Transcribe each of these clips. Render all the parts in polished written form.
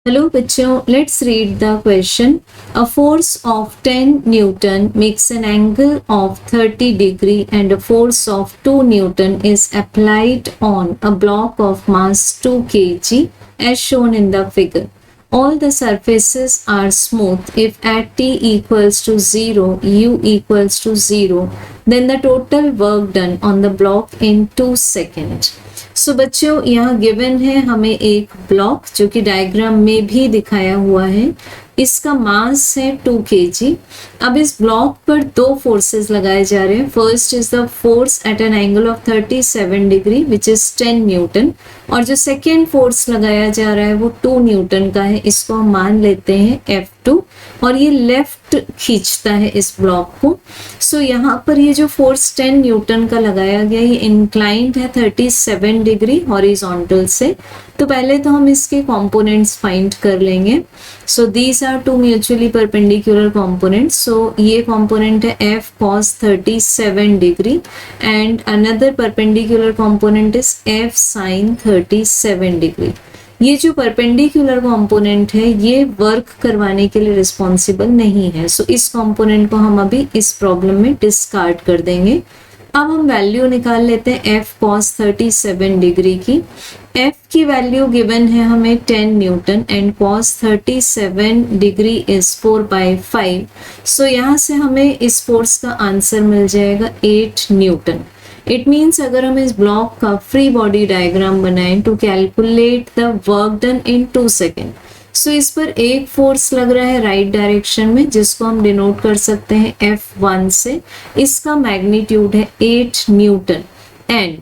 Hello बच्चों, let's read the question. A force of 10 Newton makes an angle of 30 degree and a force of 2 Newton is applied on a block of mass 2 kg as shown in the figure. All the surfaces are smooth if at t equals to 0, u equals to 0, then the total work done on the block in 2 seconds. सो बच्चों यहाँ given है हमें एक block जो कि diagram में भी दिखाया हुआ है. इसका मास है 2 kg. अब इस ब्लॉक पर दो फोर्सेस लगाए जा रहे हैं. First is the force at an angle of 37 degree which is 10 Newton, और जो सेकेंड फोर्स लगाया जा रहा है वो 2 न्यूटन का है. इसको हम मान लेते हैं F2, और ये लेफ्ट खींचता है इस ब्लॉक को. सो यहाँ पर ये जो फोर्स 10 न्यूटन का लगाया गया ये इंक्लाइंड है 37 डिग्री हॉरिजॉन्टल से. तो पहले तो हम इसके कंपोनेंट्स फाइंड कर लेंगे. So these are two mutually perpendicular components. So ये कंपोनेंट है F cos 37 degree and another perpendicular component is F sin 37 degree. ये जो परपेंडिकुलर कंपोनेंट है ये वर्क करवाने के लिए रिस्पॉन्सिबल नहीं है. सो इस कंपोनेंट को हम अभी इस प्रॉब्लम में डिस्कार्ड कर देंगे. अब हम वैल्यू निकाल लेते हैं F cos 37 डिग्री की. F की वैल्यू गिवन है हमें 10 Newton and cos 37 degree is 4/5. सो यहाँ से हमें इस फोर्स का आंसर मिल जाएगा 8 न्यूटन. इट मीन्स अगर हम इस ब्लॉक का फ्री बॉडी डायग्राम बनाएं to calculate the work done in 2 second. So इस पर एक फोर्स लग रहा है राइट डायरेक्शन में जिसको हम डिनोट कर सकते हैं F1 से. इसका मैग्नीट्यूड है 8 न्यूटन एंड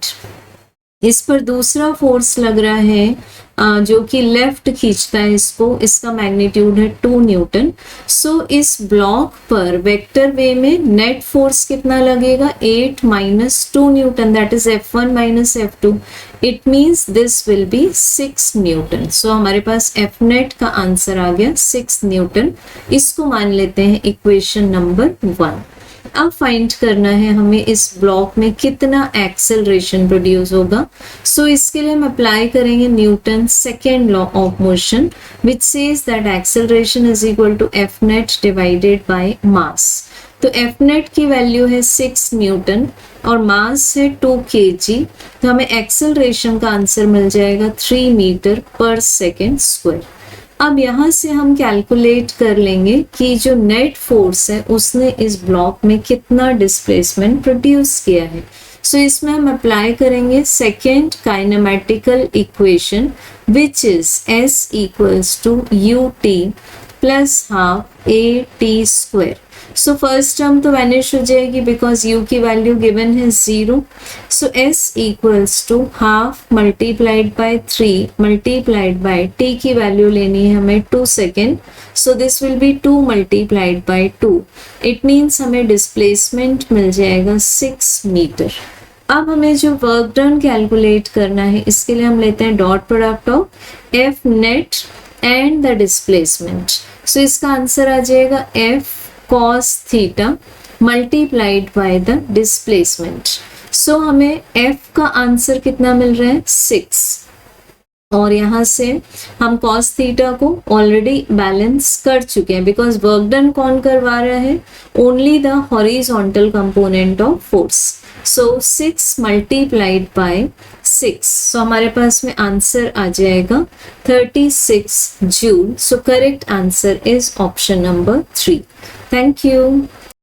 इस पर दूसरा फोर्स लग रहा है जो कि लेफ्ट खींचता है इसको. इसका मैग्नीट्यूड है 2 न्यूटन. सो इस ब्लॉक पर वेक्टर वे में नेट फोर्स कितना लगेगा 8 - 2 newton, that is F1 - F2. It means this will be 6 newton. So हमारे पास F नेट का आंसर आ गया 6 न्यूटन. इसको मान लेते हैं इक्वेशन नंबर 1. अब फाइंड करना है हमें इस ब्लॉक में कितना एक्सेलरेशन प्रोड्यूस होगा. सो इसके लिए हम अप्लाई करेंगे Newton second law of motion which says that acceleration is equal to F net divided by mass. तो F नेट की वैल्यू है 6 न्यूटन और मास है 2 kg. तो हमें एक्सेलरेशन का आंसर मिल जाएगा 3 मीटर पर सेकेंड स्क्वायर. अब यहाँ से हम कैलकुलेट कर लेंगे कि जो नेट फोर्स है उसने इस ब्लॉक में कितना डिस्प्लेसमेंट प्रोड्यूस किया है. सो इसमें हम अप्लाई करेंगे second kinematical equation which is S equals to ut plus half AT square. So first term तो वैनिश हो जाएगी बिकॉज u की वैल्यू गिवन है 0. So S equals to half multiplied by 3 multiplied by t की value लेनी है हमें 2 second. So this will be 2 multiplied by 2. It means हमें डिस्प्लेसमेंट मिल जाएगा 6 मीटर. अब हमें जो वर्क डन कैलकुलेट करना है इसके लिए हम लेते हैं dot product of F net and the displacement. So इसका आंसर आ जाएगा F cos theta multiplied by the displacement. So हमें F का आंसर कितना मिल रहा है 6, और यहाँ से हम cos थीटा को ऑलरेडी बैलेंस कर चुके हैं बिकॉज वर्क डन कौन करवा रहा है, only the horizontal component of force. So 6 multiplied by 6. सो हमारे पास में आंसर आ जाएगा 36 joule. So correct answer is option number 3. Thank you.